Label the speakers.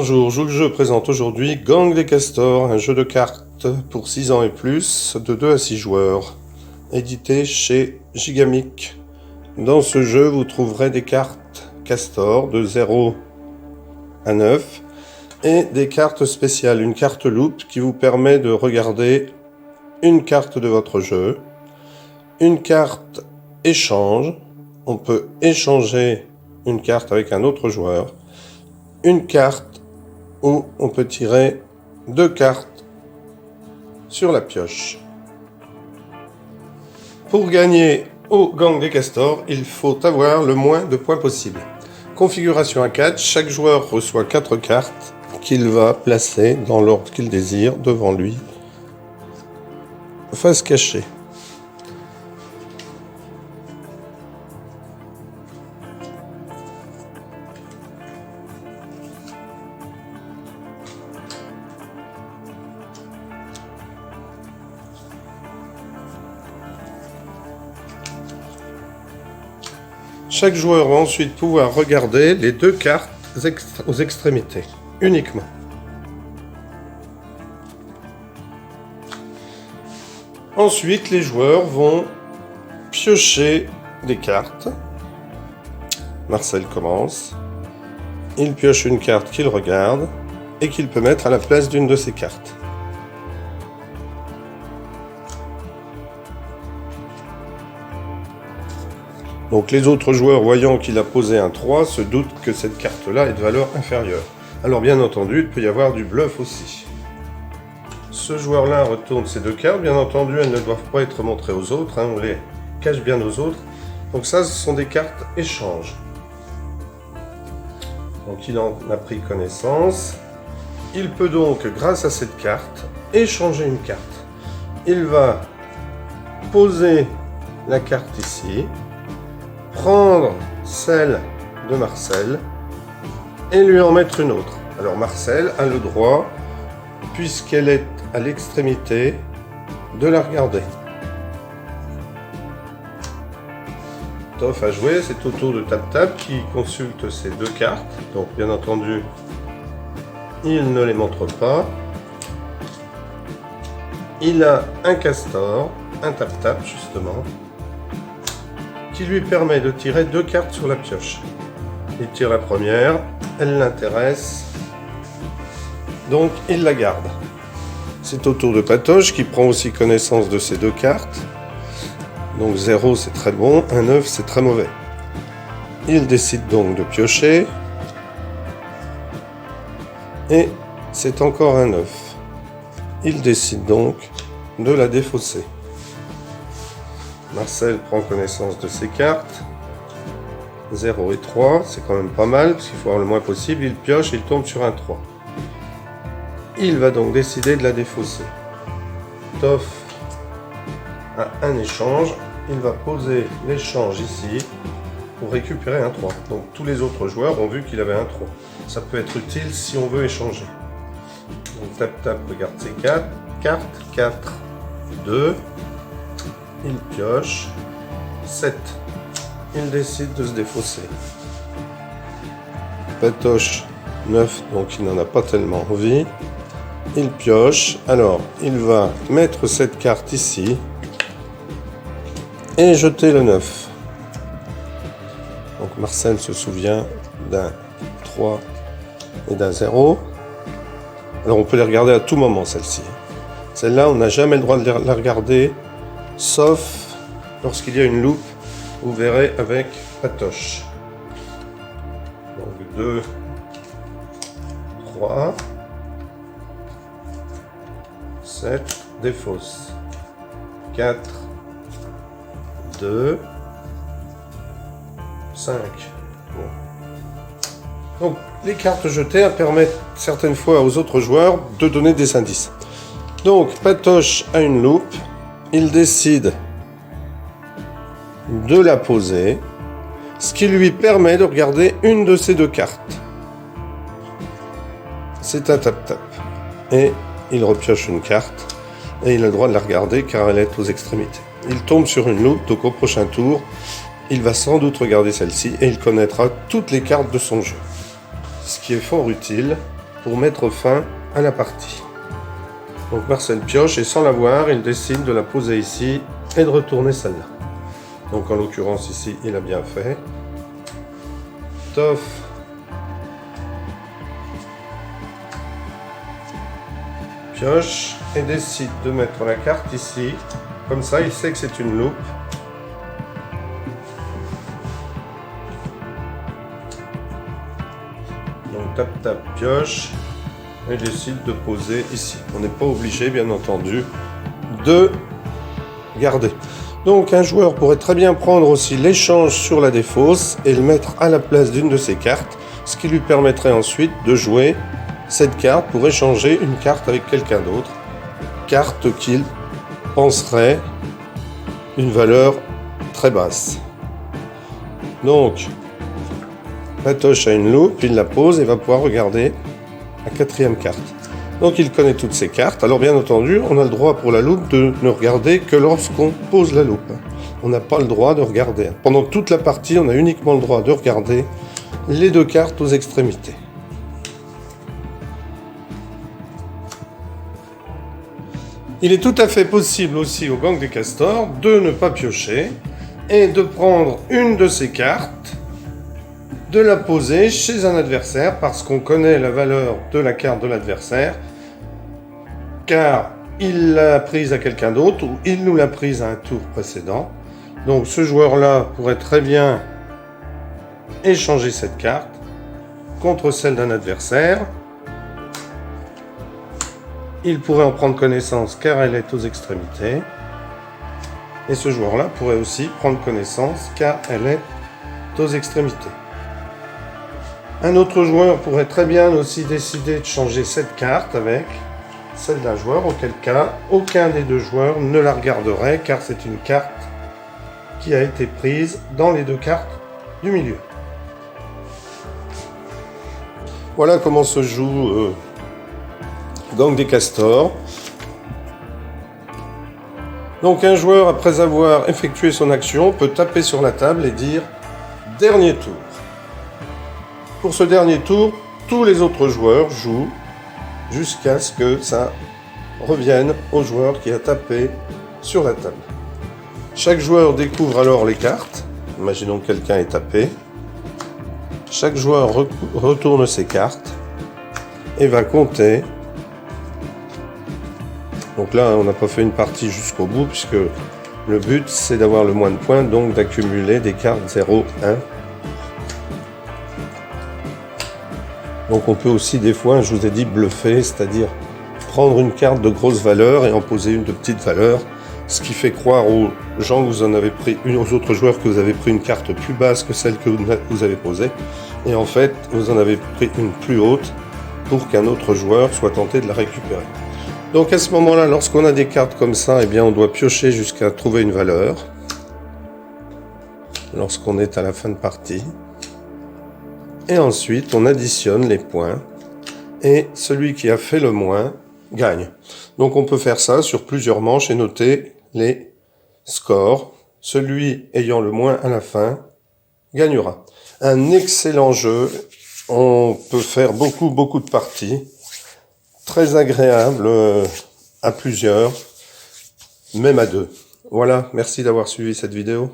Speaker 1: Bonjour, je présente aujourd'hui Gang des Castors, un jeu de cartes pour 6 ans et plus, de 2 à 6 joueurs, édité chez Gigamic. Dans ce jeu, vous trouverez des cartes Castor de 0 à 9 et des cartes spéciales, une carte loupe qui vous permet de regarder une carte de votre jeu, une carte échange, on peut échanger une carte avec un autre joueur, une carte où on peut tirer 2 cartes sur la pioche. Pour gagner au Gang des Castors, il faut avoir le moins de points possible. Configuration à 4, chaque joueur reçoit 4 cartes qu'il va placer dans l'ordre qu'il désire devant lui, face cachée. Chaque joueur va ensuite pouvoir regarder les 2 cartes aux extrémités, uniquement. Ensuite, les joueurs vont piocher des cartes. Marcel commence. Il pioche une carte qu'il regarde et qu'il peut mettre à la place d'une de ses cartes. Donc les autres joueurs, voyant qu'il a posé un 3, se doutent que cette carte-là est de valeur inférieure. Alors bien entendu, il peut y avoir du bluff aussi. Ce joueur-là retourne ces 2 cartes. Bien entendu, elles ne doivent pas être montrées aux autres. On les cache bien aux autres. Donc ça, ce sont des cartes échanges. Donc il en a pris connaissance. Il peut donc, grâce à cette carte, échanger une carte. Il va poser la carte ici, prendre celle de Marcel et lui en mettre une autre. Alors Marcel a le droit, puisqu'elle est à l'extrémité, de la regarder. Toff a joué, c'est au tour de Tap qui consulte ces 2 cartes. Donc bien entendu, il ne les montre pas. Il a un Castor, un Tap justement, qui lui permet de tirer 2 cartes sur la pioche. Il tire la première, elle l'intéresse, donc il la garde. C'est au tour de Patoche qui prend aussi connaissance de ces 2 cartes. Donc 0 c'est très bon, un 9 c'est très mauvais. Il décide donc de piocher. Et c'est encore un 9. Il décide donc de la défausser. Marcel prend connaissance de ses cartes. 0 et 3, c'est quand même pas mal, parce qu'il faut avoir le moins possible. Il pioche, il tombe sur un 3. Il va donc décider de la défausser. Toff a un échange. Il va poser l'échange ici pour récupérer un 3. Donc tous les autres joueurs ont vu qu'il avait un 3. Ça peut être utile si on veut échanger. Donc Tap regarde ses 4 cartes. 4, 2. Il pioche. 7. Il décide de se défausser. Patoche 9, donc il n'en a pas tellement envie. Il pioche. Alors, il va mettre cette carte ici et jeter le 9. Donc Marcel se souvient d'un 3 et d'un 0. Alors on peut les regarder à tout moment, celle-ci. Celle-là, on n'a jamais le droit de la regarder, sauf lorsqu'il y a une loupe. Vous verrez avec Patoche. Donc 2, 3, 7, défausse. 4, 2, 5. Bon. Donc les cartes jetées permettent certaines fois aux autres joueurs de donner des indices. Donc Patoche a une loupe, il décide de la poser, ce qui lui permet de regarder une de ces 2 cartes. C'est un Tap. Et il repioche une carte, et il a le droit de la regarder car elle est aux extrémités. Il tombe sur une loupe, donc au prochain tour, il va sans doute regarder celle-ci, et il connaîtra toutes les cartes de son jeu. Ce qui est fort utile pour mettre fin à la partie. Donc Marcel pioche et sans la voir, il décide de la poser ici et de retourner celle-là. Donc en l'occurrence ici, il a bien fait. Toff pioche et décide de mettre la carte ici. Comme ça, il sait que c'est une loupe. Donc tape, tape, pioche et décide de poser ici. On n'est pas obligé, bien entendu, de garder. Donc un joueur pourrait très bien prendre aussi l'échange sur la défausse et le mettre à la place d'une de ses cartes, ce qui lui permettrait ensuite de jouer cette carte pour échanger une carte avec quelqu'un d'autre, carte qu'il penserait une valeur très basse. Donc Patoche a une loupe, il la pose et va pouvoir regarder la quatrième carte. Donc il connaît toutes ces cartes. Alors bien entendu, on a le droit pour la loupe de ne regarder que lorsqu'on pose la loupe. On n'a pas le droit de regarder. Pendant toute la partie, on a uniquement le droit de regarder les deux cartes aux extrémités. Il est tout à fait possible aussi au Gang des Castors de ne pas piocher et de prendre une de ces cartes, de la poser chez un adversaire parce qu'on connaît la valeur de la carte de l'adversaire, car il l'a prise à quelqu'un d'autre ou il nous l'a prise à un tour précédent. Donc ce joueur-là pourrait très bien échanger cette carte contre celle d'un adversaire. Il pourrait en prendre connaissance car elle est aux extrémités. Et ce joueur-là pourrait aussi prendre connaissance car elle est aux extrémités. Un autre joueur pourrait très bien aussi décider de changer cette carte avec celle d'un joueur, auquel cas aucun des deux joueurs ne la regarderait car c'est une carte qui a été prise dans les deux cartes du milieu. Voilà comment se joue Gang des Castors. Donc un joueur, après avoir effectué son action, peut taper sur la table et dire « Dernier tour ». Pour ce dernier tour, tous les autres joueurs jouent jusqu'à ce que ça revienne au joueur qui a tapé sur la table. Chaque joueur découvre alors les cartes. Imaginons que quelqu'un ait tapé. Chaque joueur retourne ses cartes et va compter. Donc là, on n'a pas fait une partie jusqu'au bout puisque le but, c'est d'avoir le moins de points, donc d'accumuler des cartes 0, 1. Donc on peut aussi des fois, je vous ai dit, bluffer, c'est-à-dire prendre une carte de grosse valeur et en poser une de petite valeur, ce qui fait croire aux gens que vous en avez pris, aux autres joueurs que vous avez pris une carte plus basse que celle que vous avez posée, et en fait vous en avez pris une plus haute pour qu'un autre joueur soit tenté de la récupérer. Donc à ce moment-là, lorsqu'on a des cartes comme ça, eh bien on doit piocher jusqu'à trouver une valeur, lorsqu'on est à la fin de partie. Et ensuite, on additionne les points et celui qui a fait le moins gagne. Donc on peut faire ça sur plusieurs manches et noter les scores. Celui ayant le moins à la fin gagnera. Un excellent jeu. On peut faire beaucoup de parties. Très agréable à plusieurs, même à deux. Voilà, merci d'avoir suivi cette vidéo.